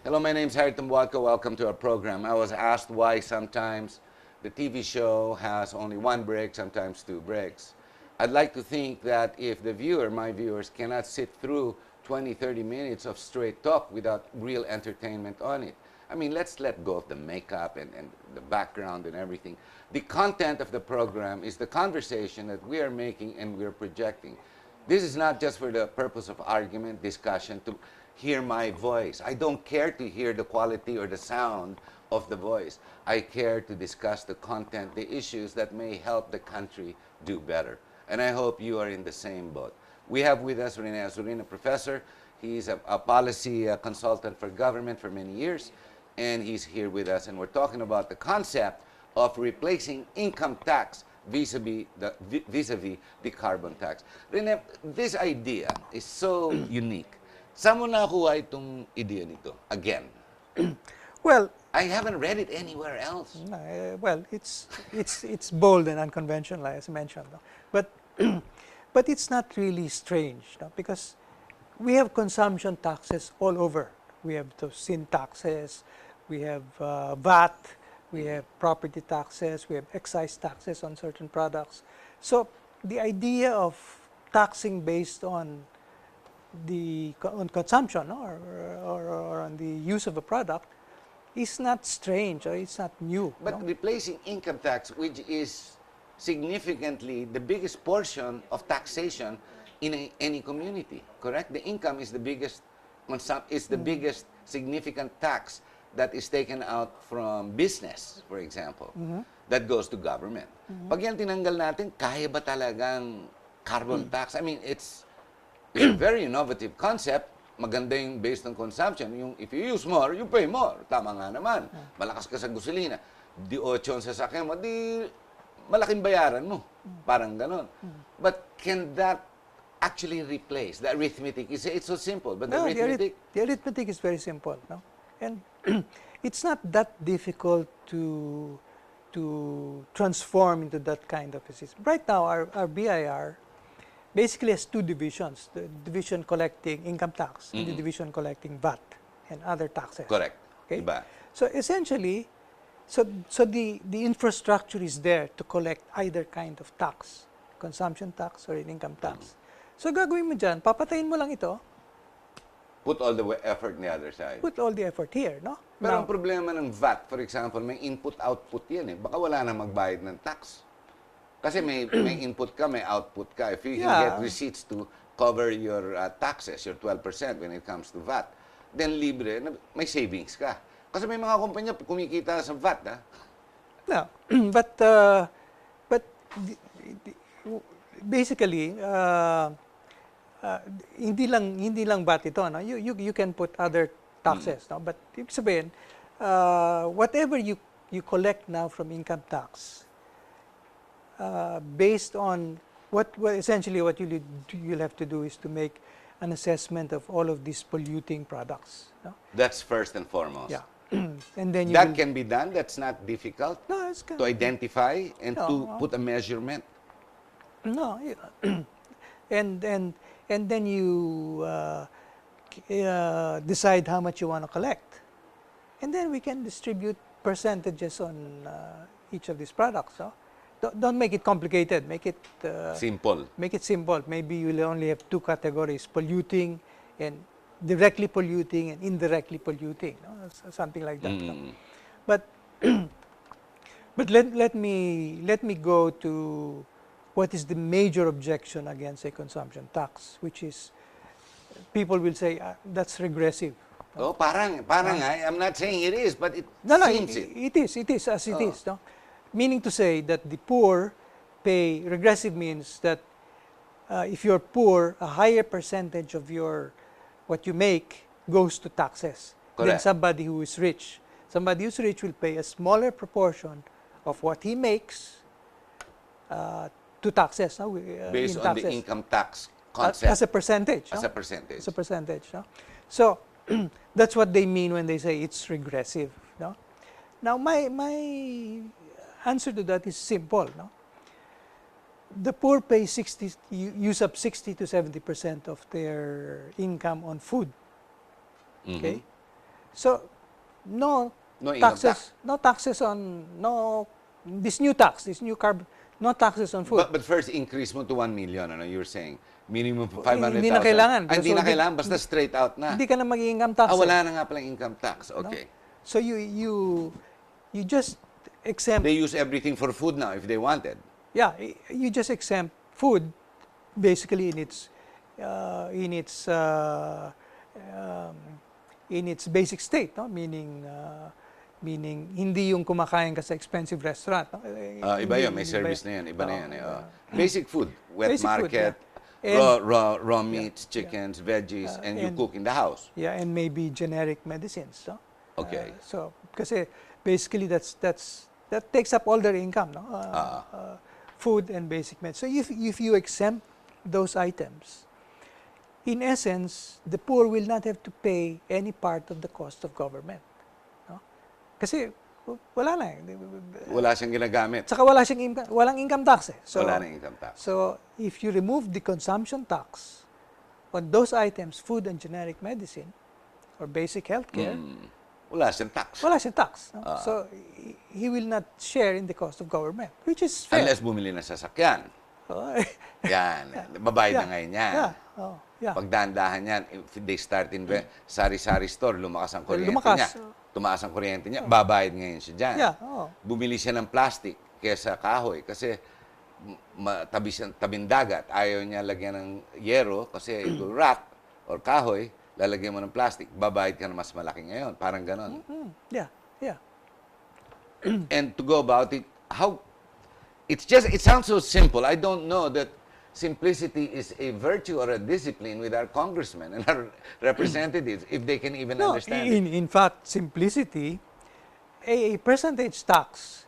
Hello, my name's Harry Tumbuaco. Welcome to our program. I was asked why sometimes the TV show has only one break, sometimes two breaks. I'd like to think that if the viewer, my viewers, cannot sit through 20, 30 minutes of straight talk without real entertainment on it. I mean, let's let go of the makeup and the background and everything. The content of the program is the conversation that we are making and we're projecting. This is not just for the purpose of argument, discussion, to hear my voice. I don't care to hear the quality or the sound of the voice. I care to discuss the content, the issues that may help the country do better. And I hope you are in the same boat. We have with us Rene Azurin, a professor. He's a policy consultant for government for many years, and he's here with us. And we're talking about the concept of replacing income tax vis-a-vis the carbon tax. Rene, this idea is so unique. Saan mo nakuha itong idea nito? Again. Well, I haven't read it anywhere else. well, it's bold and unconventional, as mentioned, no? But but it's not really strange, no? Because we have consumption taxes all over. We have the sin taxes, we have VAT, we have property taxes, we have excise taxes on certain products. So the idea of taxing based on consumption, no? or on the use of a product is not strange, or it's not new. But no? replacing income tax, which is significantly the biggest portion of taxation in any community, correct? The income is the biggest biggest significant tax that is taken out from business, for example, that goes to government. Pag yan tinanggal natin, kaya ba talagang carbon tax? I mean, it's a very innovative concept. Maganda yung based on consumption. Yung if you use more, you pay more. Tama nga naman. Malakas ka sa gasolina. Di 8 ang sasakyan mo, di malaking bayaran mo. Parang ganon. But can that actually replace the arithmetic? It's so simple, but No, the arithmetic is very simple, no? And it's not that difficult to transform into that kind of a system. Right now, our BIR basically has two divisions: the division collecting income tax and the division collecting VAT and other taxes. Correct. Okay. Diba? So essentially, so the infrastructure is there to collect either kind of tax, consumption tax or an income tax. So gagawin mo dyan, papatayin mo lang ito, Put all the effort in the other side. put all the effort here, no? Pero ang problema ng VAT, for example, may input-output yan eh. Baka wala na magbayad ng tax. Kasi may input ka, may output ka. If you can Yeah. get receipts to cover your taxes, your 12% when it comes to VAT, then libre, may savings ka. Kasi may mga kumpanya kumikita sa VAT, ha? No, but basically, hindi lang VAT ito, no? You can put other taxes, no? But ibig sabihin, whatever you collect now from income tax, based on essentially what you'll have to do is to make an assessment of all of these polluting products, no? That's first and foremost. Yeah. And then That can be done. That's not difficult no, it's to identify and to No. put a measurement. No, and then you decide how much you want to collect, and then we can distribute percentages on each of these products. No? Don't make it complicated. Make it Simple. Make it simple. Maybe you'll only have two categories: polluting and directly polluting and indirectly polluting. No? Something like that. No? But let me go to what is the major objection against a consumption tax, which is people will say that's regressive. Oh, parang I'm not saying it is, but it No, seems it. it is as it is. No? Meaning to say that the poor pay, regressive means that if you're poor, a higher percentage of what you make goes to taxes than Correct. somebody who is rich. Somebody who's rich will pay a smaller proportion of what he makes to taxes. No? Based in on taxes. the income tax concept. As a percentage. As no? a percentage. As a percentage. No? So that's what they mean when they say it's regressive. No? Now my answer to that is simple. No? The poor pay use up 60 to 70% of their income on food. Okay, So, no No income tax. no taxes on, no, this new tax, this new carbon, no taxes on food. But first increase mo to 1 million, ano, you were saying. Minimum Hindi 500,000. na kailangan. Ay, hindi So, na kailangan, basta straight out na. Hindi ka na mag-income tax. Ah, wala na nga palang income tax. no? Okay. So, you just exempt, They use everything for food now if they wanted. yeah, you just exempt food basically in its in its uh, um, in its basic state, no? Meaning hindi yung kumakain ka sa expensive restaurant, no? Iba yun, may Hindi- service na yun. Iba na Oo, yun. Basic food, wet Basic food, market, yeah. raw meats, chickens, veggies, and you and- cook in the house. Yeah, and maybe generic medicines, no? Okay. So kasi basically that takes up all their income, no? Food and basic med. So if you exempt those items, in essence, the poor will not have to pay any part of the cost of government, no? Kasi wala na eh. Wala siyang ginagamit. Saka walang income tax eh. So, Wala na income tax. So if you remove the consumption tax on those items, food and generic medicine or basic healthcare, Wala siyang tax. wala siyang tax. No? So he will not share in the cost of government, which is fair. Unless bumili ng sasakyan. Oh, Yan. Babayad na ngayon yan. yeah. Oh, yeah. Pag dahan-dahan yan, if they start in sari-sari store, lumakas ang kuryente Lumakas. niya. Tumaas ang kuryente niya, babayad ngayon siya dyan. Yeah, oh. Bumili siya ng plastic kesa kahoy kasi tabing dagat. Ayaw niya lagyan ng yero kasi it will rot or kahoy, lalagyan mo ng plastic. Babayad ka na mas malaki ngayon. Parang ganon. Yeah, yeah. And to go about it, it sounds so simple. I don't know that simplicity is a virtue or a discipline with our congressmen and our representatives, if they can even No, understand it. in fact, simplicity, a percentage tax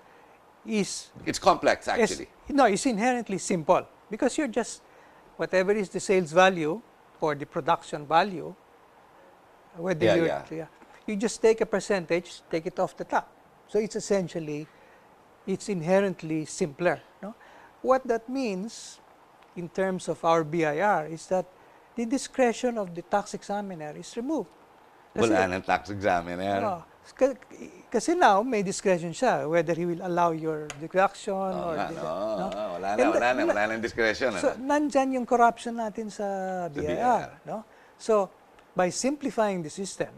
is It's complex, actually. it's inherently simple because you're just whatever is the sales value or the production value, whether Yeah. you just take a percentage, take it off the top. So it's inherently simpler. No? What that means in terms of our BIR is that the discretion of the tax examiner is removed. Wala ng tax examiner. Kasi now may discretion siya whether he will allow your deduction or Wala nang discretion. So nandyan yung corruption natin sa BIR, BIR. no? So by simplifying the system,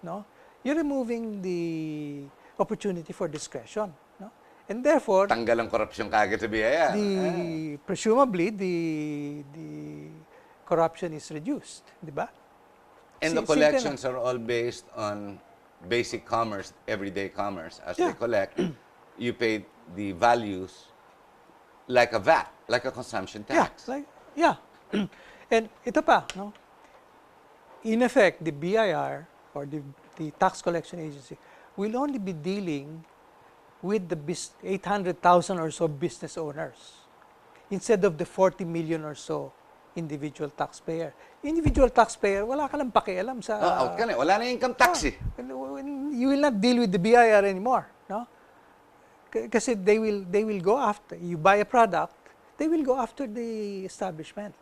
no, you're removing the opportunity for discretion, no? And therefore Tanggal ang korupsyon kagad sa BIR. presumably the corruption is reduced, di ba? And the Simple collections are all based on basic commerce, everyday commerce. As they Yeah. collect, you pay the values like a VAT, like a consumption tax. Yeah. And ito pa, no? In effect, the BIR or the tax collection agency will only be dealing with the 800,000 or so business owners instead of the 40 million or so individual taxpayer. Individual taxpayer, wala ka lang pakialam sa... Out ka na. Wala na income tax eh. You will not deal with the BIR anymore, no? Kasi they will go after, you buy a product, they will go after the establishment.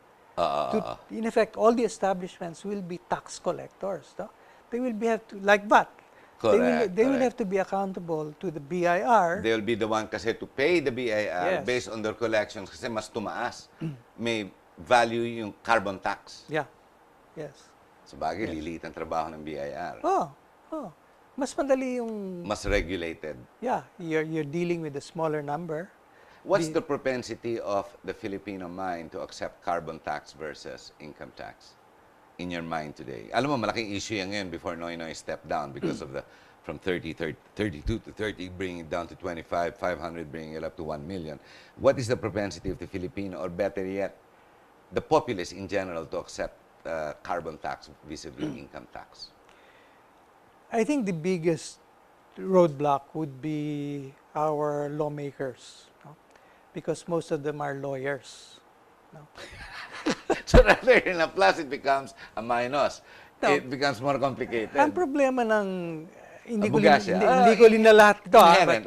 In effect, all the establishments will be tax collectors, no? They will have to, like VAT. They will have to be accountable to the BIR. They'll be the one kasi to pay the BIR Yes. based on their collections kasi mas tumaas. May value yung carbon tax. Yeah. Yes. Sa bagay, liliit ang trabaho ng BIR. Oh. Mas madali yung, Mas regulated. yeah, you're dealing with a smaller number. What's the propensity of the Filipino mind to accept carbon tax versus income tax in your mind today? Alam mo, malaking issue yan ngayon before Noy Noy stepped down because of from 32 to 30, bringing it down to 25, 500, bringing it up to 1 million. What is the propensity of the Filipino, or better yet, the populace in general, to accept carbon tax vis-a-vis income tax? I think the biggest roadblock would be our lawmakers, no? Because most of them are lawyers. No? So rather than a plus, it becomes a minus. No. It becomes more complicated. Ang problema ng hindi Abogasya. ko lahat ito. Inherent,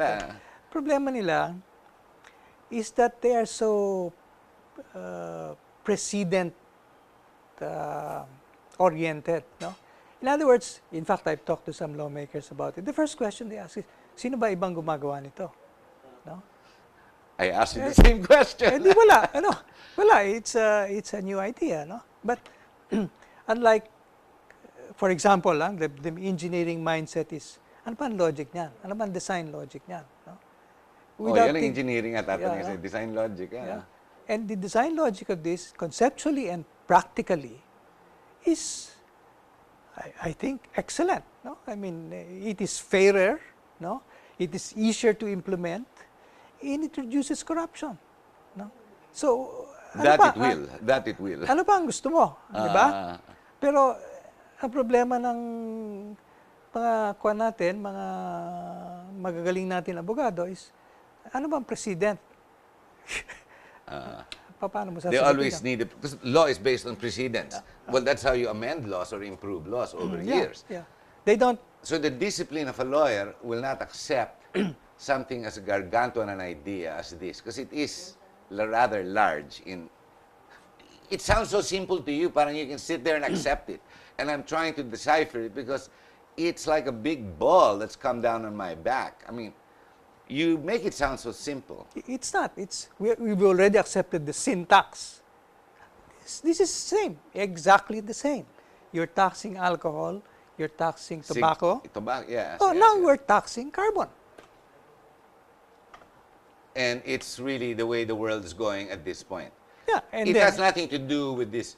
Problema nila is that they are so precedent oriented, no? In other words, in fact, I've talked to some lawmakers about it. The first question they ask is, sino ba ibang gumagawa nito? No? I asked you the same question. Di wala, wala. It's a new idea, no? But unlike, for example, the engineering mindset is, ano ba ang logic niyan? Ano ba ang design logic niyan? No? Yan ang engineering at tatanungin sa design logic. Yeah. And the design logic of this, conceptually and practically, is, I think, excellent. No, I mean, it is fairer. No, it is easier to implement, and it reduces corruption. No, so that it will. Ano pa ang gusto mo, di ba? Pero ang problema ng mga kuwan natin, mga magagaling natin abogado is, ano bang president? Paano mo They always need it, because law is based on precedents. Well, that's how you amend laws or improve laws over years. Yeah. They don't. So the discipline of a lawyer will not accept something as gargantuan an idea as this, because it is rather large. It sounds so simple to you, parang you can sit there and accept it. And I'm trying to decipher it because it's like a big ball that's come down on my back. I mean, you make it sound so simple. It's not. We've already accepted the syntax. This is the same, exactly the same. You're taxing alcohol, you're taxing tobacco. Tobacco, yes. Oh, now we're taxing carbon. And it's really the way the world is going at this point. Yeah, and it then, has nothing to do with this,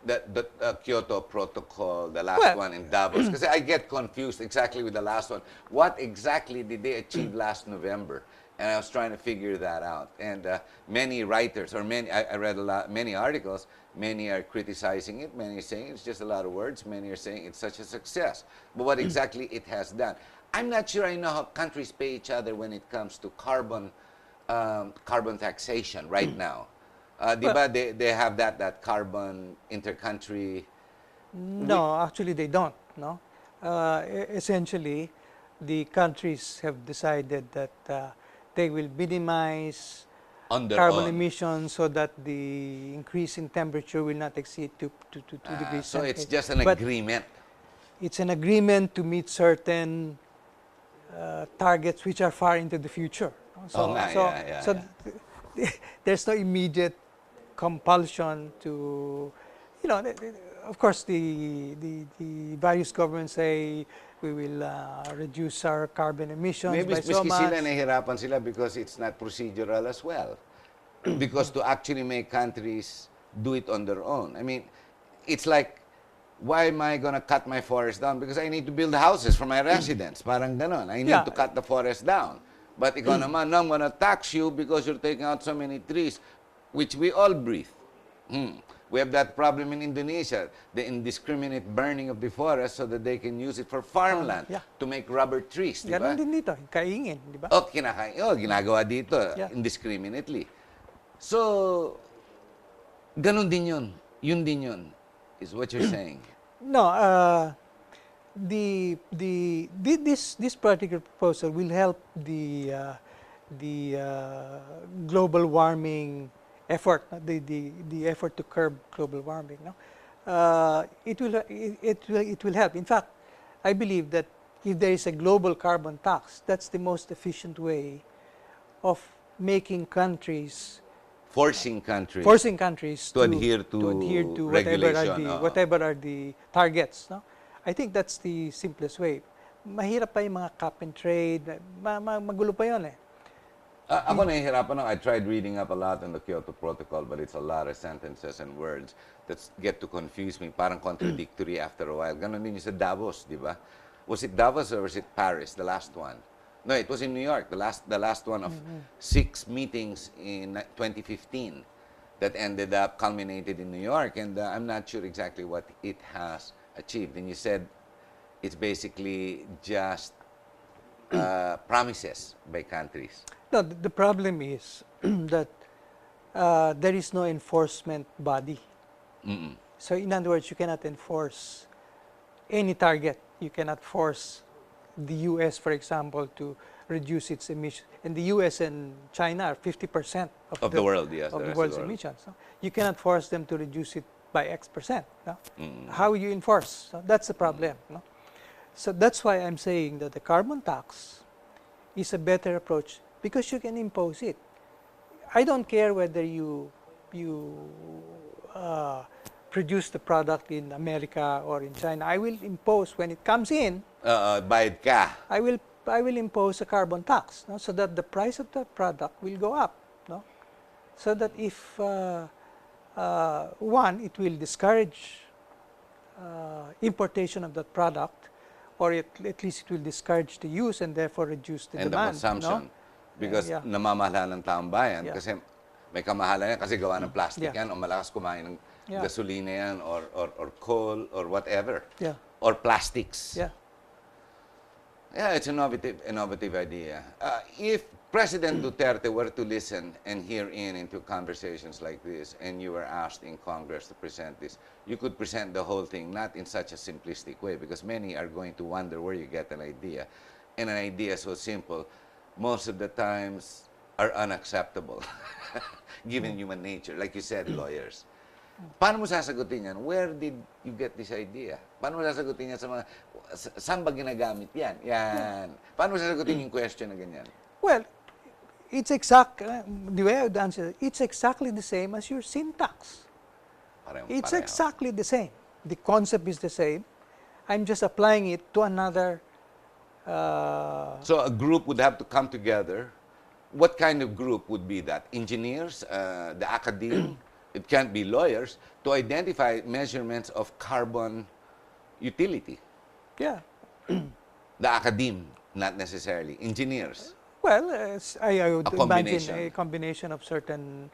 the Kyoto Protocol, the last one in Davos. Because I get confused exactly with the last one. What exactly did they achieve last November? And I was trying to figure that out. And many writers, or I read many articles, many are criticizing it, many are saying it's just a lot of words, many are saying it's such a success. But what exactly it has done? I'm not sure I know how countries pay each other when it comes to carbon taxation right now. They have that carbon intercountry. No, actually they don't. No, essentially, the countries have decided that they will minimize carbon emissions so that the increase in temperature will not exceed 2 degrees so centigrade. it's just an agreement. It's an agreement to meet certain targets which are far into the future. So there's no immediate compulsion to, of course, the various governments say we will reduce our carbon emissions by so much. Maybe nahihirapan sila because it's not procedural as well. Because to actually make countries do it on their own. I mean, it's like, why am I going to cut my forest down? Because I need to build houses for my residents. Parang ganon. I need to cut the forest down. But ikaw naman, no, I'm going to tax you because you're taking out so many trees, which we all breathe. We have that problem in Indonesia, the indiscriminate burning of the forest so that they can use it for farmland to make rubber trees. Di ba? Ganon din dito, kaingin, di ba? Ginagawa dito, indiscriminately. So, ganon din yun. Yun din yun, is what you're saying. No, this particular proposal will help the global warming effort, the effort to curb global warming. No, it will help. In fact, I believe that if there is a global carbon tax, that's the most efficient way of making countries. Forcing countries to adhere to whatever are the targets. No? I think that's the simplest way. Mahirap pa yung mga cap and trade. Magulo pa yun eh. Ako nahihirapan. I tried reading up a lot on the Kyoto Protocol, but it's a lot of sentences and words that get to confuse me. Parang contradictory after a while. Ganon din yung sa Davos, di ba? Was it Davos or was it Paris, the last one? No, it was in New York, the last one of 6 meetings in 2015 that ended up culminated in New York. And I'm not sure exactly what it has achieved. And you said it's basically just promises by countries. No, the problem is that there is no enforcement body. So in other words, you cannot enforce any target. You cannot force the U.S., for example, to reduce its emissions. And the U.S. and China are 50% of the world's emissions. So you cannot force them to reduce it by X%. No? How you enforce? So that's the problem. No? So that's why I'm saying that the carbon tax is a better approach because you can impose it. I don't care whether you produce the product in America or in China. I will impose when it comes in. Bayad ka. I will impose a carbon tax, no? So that the price of the product will go up, no? So that if one, it will discourage importation of that product, or at least it will discourage the use and therefore reduce the And demand, the consumption. no? Because Yeah. namamahala ng taong bayan. Yeah. Kasi may kamahalan yan kasi gawa ng plastic Yeah. yan o malakas kumain ng Yeah. gasolina yan or coal or whatever. Yeah. Or plastics. Yeah. Yeah, it's an innovative idea. If President Duterte were to listen and hear into conversations like this, and you were asked in Congress to present this, you could present the whole thing not in such a simplistic way, because many are going to wonder where you get an idea. And an idea so simple, most of the times are unacceptable, given human nature. Like you said, lawyers. Paano mo sasagutin yan? Where did you get this idea? Paano mo sasagutin yan sa mga... Saan ba ginagamit yan? Yan. Paano mo sasagutin yung question na ganyan? Well, it's the way I would answer it, it's exactly the same as your syntax. It's Pareho. exactly the same. The concept is the same. I'm just applying it to another... So a group would have to come together. What kind of group would be that? Engineers, the academe, it can't be lawyers, to identify measurements of carbon utility. yeah. The academe, not necessarily. Engineers. Well, I would A combination. imagine a combination of certain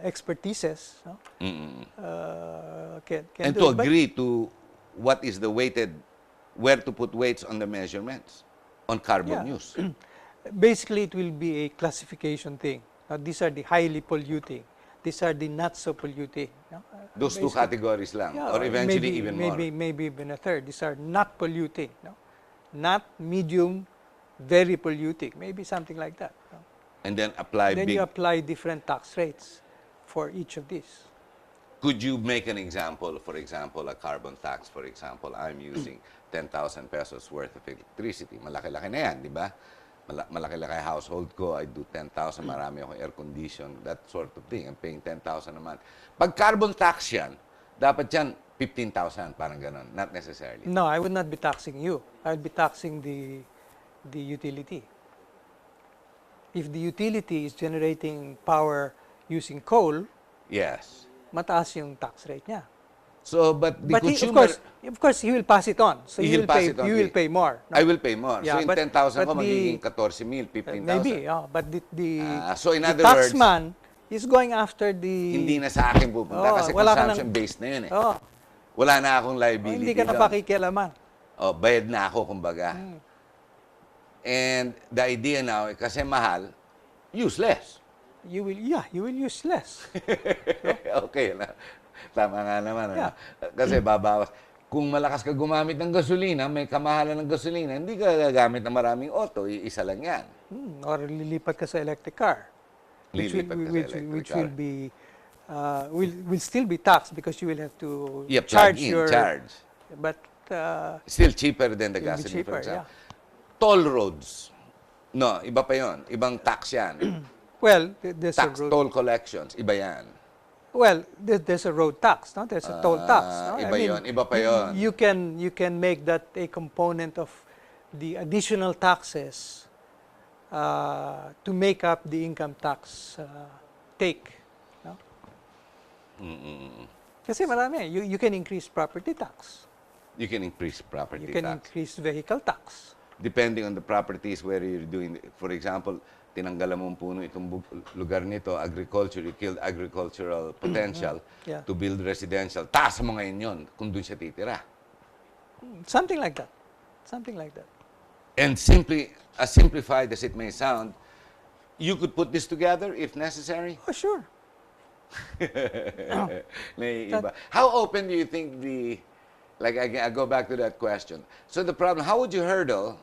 expertises, no? Can And do to it. But- agree to what is the weighted, where to put weights on the measurements, on carbon Yeah. use. Basically, it will be a classification thing. Now, these are the highly polluting. These are the not so polluting. No? Those two Basically, categories lang, yeah, or eventually maybe, even more. Maybe even a third. These are not polluting. No? Not medium, very polluting. Maybe something like that. No? And then apply Then big. you apply different tax rates for each of these. Could you make an example, for example, a carbon tax, for example, I'm using 10,000 pesos worth of electricity. Malaki-laki na yan, di ba? Malaki-laki household ko, I do 10,000, marami akong air condition, that sort of thing. I'm paying 10,000 a month. Pag carbon tax yan, dapat yan 15,000, parang ganon. Not necessarily. No, I would not be taxing you. I would be taxing the utility. If the utility is generating power using coal, Yes. mataas yung tax rate niya. So, but the But he, consumer... of course, he will pass it on. So He you will will pass pay, it on you to will you. pay more. No? I will pay more. Yeah, so, in but- 10,000 ko, but magiging the- 14,000, 15,000. Maybe, but So, in the other words, taxman is going after the... hindi na sa akin pupunta Oh, kasi wala ka consumption-based na yun eh. Oh, Wala na akong liability. hindi ka na doon. pakikialaman. Oh, bayad na ako, kumbaga. And the idea now, kasi mahal, useless. You will use less. Okay na. Tama nga naman. ano? Yeah. Kasi babawas. Kung malakas ka gumamit ng gasolina, may kamahalan ng gasolina, hindi ka gagamit ng maraming auto, isa lang yan. Or lilipat ka sa electric car. Lilipat ka sa electric Which car. will be will still be taxed because you will have to Yeah, charge plug in, your charge. but Still cheaper than the It'll be gasoline, for cheaper, example. Toll roads. No, iba pa yon. Ibang tax yan. well there's Tax, a road toll collections, iba yan. there's a road tax, no? There's a toll tax, no? Iba yun, iba pa yun. You can make that a component of the additional taxes to make up the income tax take, no? Kasi marami, you can increase property tax. You can increase property You can tax. increase vehicle tax. Depending on the properties where you're doing, for example, tinanggalan mo ang puno itong lugar nito, agriculture, you killed agricultural potential Yeah. to build residential. Taas mo ngayon yun kung doon siya titira. Something like that. Something like that. And simply, as simplified as it may sound, you could put this together if necessary. Oh, sure. Naiiba. How open do you think like I go back to that question. So the problem, how would you hurdle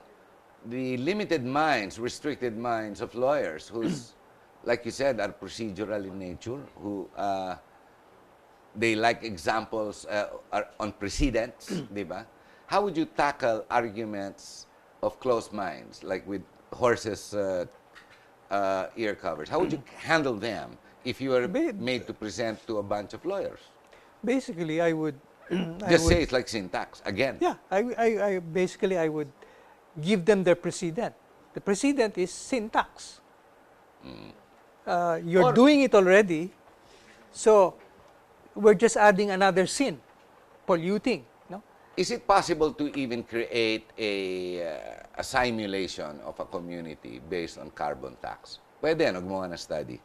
the limited minds, restricted minds of lawyers who's, like you said, are procedural in nature, who they like examples on precedents, di ba? How would you tackle arguments of closed minds, like with horses' ear covers? How would you handle them if you were Ba- made to present to a bunch of lawyers? Basically, I would, I Just would, say it's like syntax again. yeah, basically I would give them their precedent. The precedent is syntax. You're Or- doing it already, so we're just adding another sin, polluting. No? Is it possible to even create a simulation of a community based on carbon tax? Pwede, gumawa ng study.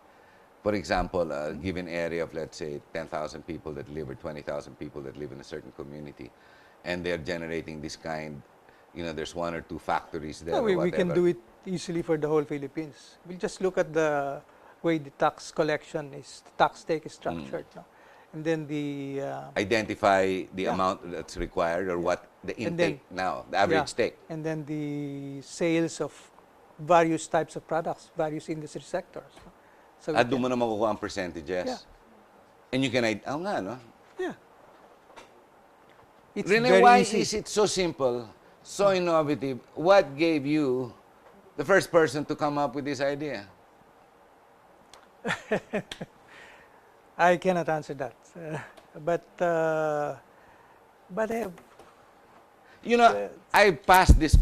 For example, a given area of, let's say, 10,000 people that live or 20,000 people that live in a certain community, and they're generating this kind, there's one or two factories there No, or we can whatever. do it easily for the whole Philippines. We'll just look at the way the tax collection is, the tax take is structured. No? And then the Identify the Yeah. amount that's required or what the And then- intake now, the average yeah, take. and then the sales of various types of products, various industry sectors. No? So we At doon can- mo na makukuha ang percentages. Yeah. And you can, nga, no? yeah. It's Rene, very why easy. is it so simple, so innovative? What gave you the first person to come up with this idea? I cannot answer that. But I, I passed this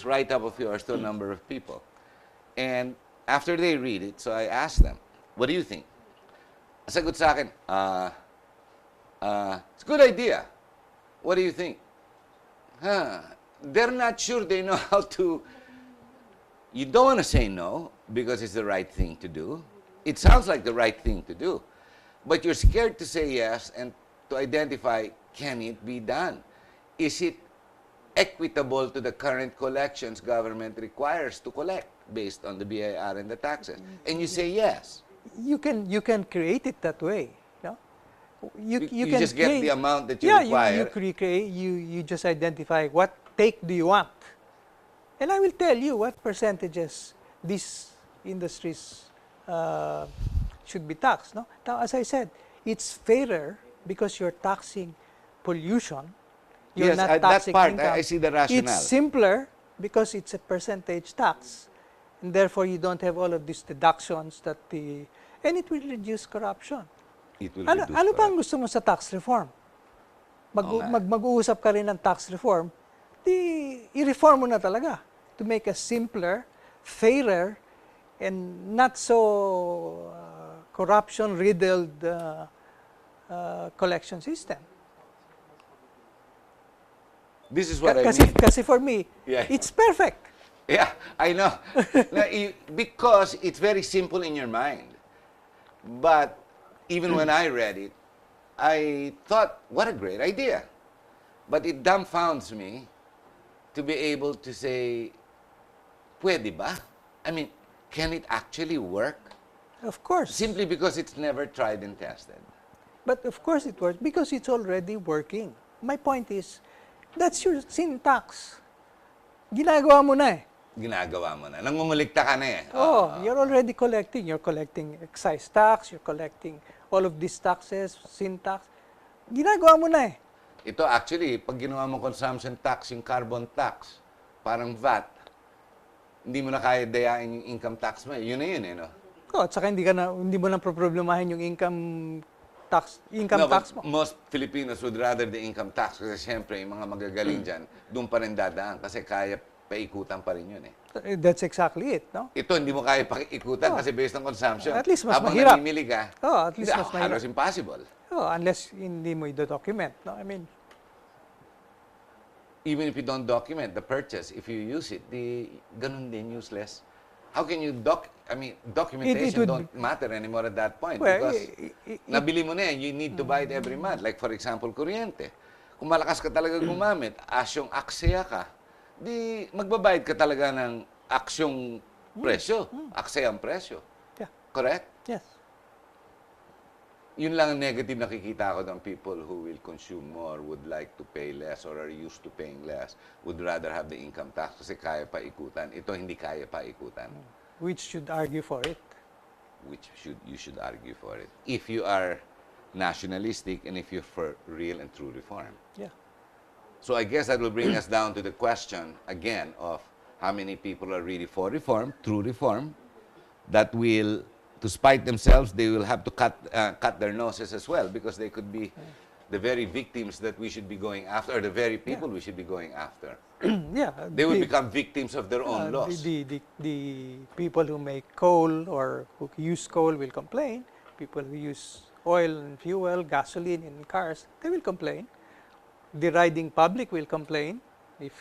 write-up of yours to a number of people. And after they read it, so I asked them, what do you think? Sagot sa akin, it's a good idea. What do you think? They're not sure they know how to. You don't want to say no because it's the right thing to do. It sounds like the right thing to do. But you're scared to say yes and to identify, can it be done? Is it equitable to the current collections government requires to collect based on the BIR and the taxes? And you say yes. you can create it that way. No? You can just get create- the amount that you yeah, require. you just identify what take do you want. And I will tell you what percentages these industries should be taxed. No? Now, as I said, it's fairer because you're taxing pollution. You're Yes, not that taxing part, income. I see the rationale. It's simpler because it's a percentage tax. And therefore, you don't have all of these deductions and it will reduce corruption. It will Ano, reduce ano pang corruption. gusto mo sa tax reform? Oo nga. Mag-uusap ka rin ng tax reform, i-reform mo na talaga to make a simpler, fairer, and not so corruption-riddled collection system. This is what I Kasi, mean. kasi for me, Yeah. it's perfect. Yeah, I know. Because it's very simple in your mind. But even when I read it, I thought, what a great idea. But it dumbfounds me to be able to say, pwede ba? I mean, can it actually work? Of course. Simply because it's never tried and tested. But of course it works because it's already working. My point is, that's your syntax. Ginagawa mo na eh. Ginagawa mo na. Nangungulikta ka na eh. Oh, you're already collecting. You're collecting excise tax, you're collecting all of these taxes, sin tax. Ginagawa mo na eh. Ito actually, pag ginawa mo consumption tax, yung carbon tax, parang VAT, hindi mo na kaya dayain yung income tax mo. Yun na yun eh, no? Oh, at saka hindi mo na problemahin yung income tax No, tax but mo. most Filipinos would rather the income tax kasi siyempre yung mga magagaling dyan, doon pa rin dadaan kasi kaya paikutan pa rin yun eh. That's exactly it, no? Ito, hindi mo kaya paikutan kasi based on consumption. At least mas Habang mahirap. namimili ka, Oh, at least hindi, mas mahirap. halos impossible. Oh, unless hindi mo i-document, no? I mean, Even if you don't document the purchase, if you use it, ganun din, useless. How can you documentation would- don't matter anymore at that point well, because nabili mo na yan, you need to buy it every month. Like for example, kuryente. Kung malakas ka talaga gumamit, asyong aksaya ka, di magbabayad ka talaga ng aksyong presyo, aksayang presyo. yeah, Correct? yes. Yun lang ang negative nakikita ko ng people who will consume more, would like to pay less or are used to paying less, would rather have the income tax kasi kaya pa ikutan. Ito hindi kaya pa ikutan, Which should argue for it. which you should argue for it. If you are nationalistic and if you're for real and true reform. Yeah. So I guess that will bring us down to the question again of how many people are really for reform, true reform, that will, to spite themselves, they will have to cut their noses as well, because they could be the very victims that we should be going after, or the very people we should be going after. Yeah. They will become victims of their own loss. The people who make coal or who use coal will complain. People who use oil and fuel, gasoline in cars, they will complain. The riding public will complain if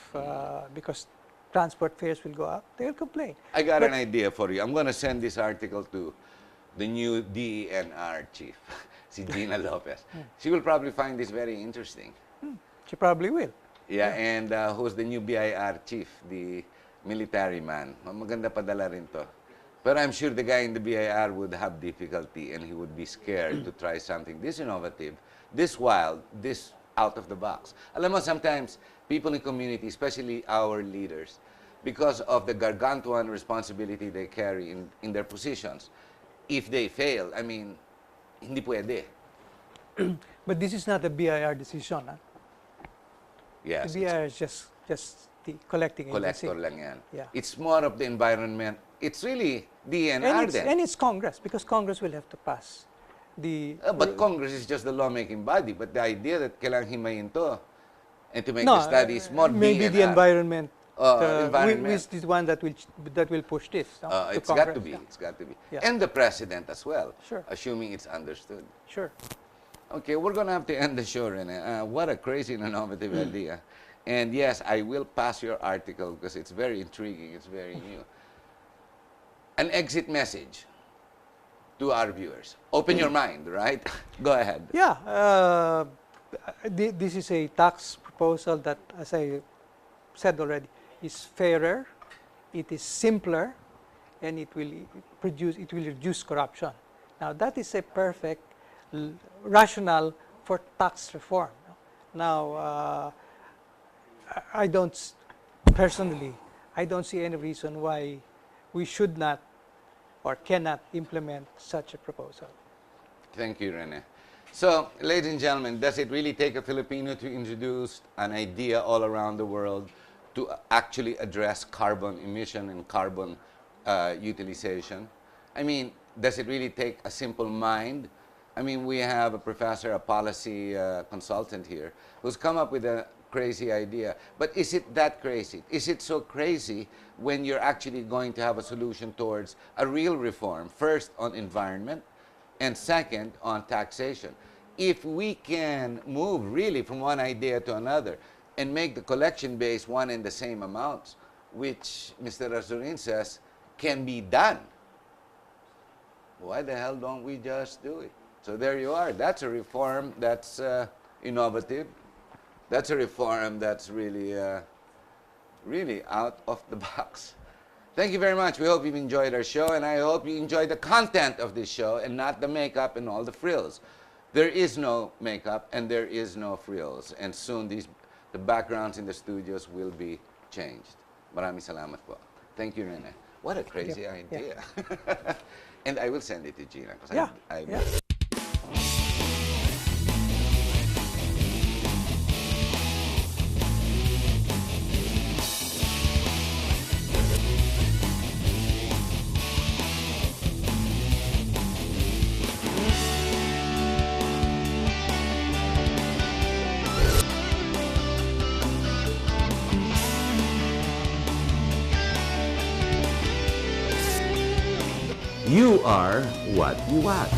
because transport fares will go up. They will complain. I got an idea for you. I'm going to send this article to the new DENR chief, si Gina Lopez. She will probably find this very interesting. She probably will. Yeah, and who's the new BIR chief, the military man. Maganda padala rin to. But I'm sure the guy in the BIR would have difficulty and he would be scared to try something this innovative, this wild, this out of the box. Alam mo, sometimes people in community, especially our leaders, because of the gargantuan responsibility they carry in their positions, if they fail, I mean, hindi pwede. But this is not a BIR decision. Huh? Yes, The BIR is just the collecting agency. collector lang yan. Yeah. It's more of the environment. It's really DNR then. And it's Congress, because Congress will have to pass the... But Congress is just the lawmaking body. But the idea that kailangang himayin to and to make the study is more maybe DNR. the environment, environment. is the one that will push this to It's Congress. got to be. Yeah. It's got to be. Yeah. And the president as well. Sure. Assuming it's understood. Sure. Okay, we're going to have to end the show, Rene. What a crazy and innovative idea. And yes, I will pass your article because it's very intriguing. It's very new. An exit message to our viewers. Open your mind, right? Go ahead. Yeah. This is a tax proposal that, as I said already, is fairer, it is simpler, and it will reduce corruption. Now, that is a perfect rationale for tax reform. Now, personally, I don't see any reason why we should not or cannot implement such a proposal. Thank you, Rene. So, ladies and gentlemen, does it really take a Filipino to introduce an idea all around the world to actually address carbon emission and carbon utilization? I mean, does it really take a simple mind? I mean, we have a professor, a policy consultant here, who's come up with a crazy idea. But is it that crazy? Is it so crazy when you're actually going to have a solution towards a real reform, first on environment, and second on taxation? If we can move really from one idea to another and make the collection base one and the same amounts, which Mr. Azurin says can be done, why the hell don't we just do it? So there you are. That's a reform that's innovative. That's a reform that's really, really out of the box. Thank you very much. We hope you've enjoyed our show, and I hope you enjoyed the content of this show and not the makeup and all the frills. There is no makeup and there is no frills, and soon the backgrounds in the studios will be changed. Maraming salamat po. Thank you, Rene. What a crazy idea. Yeah. And I will send it to Gina. Yeah. I You are what you watch.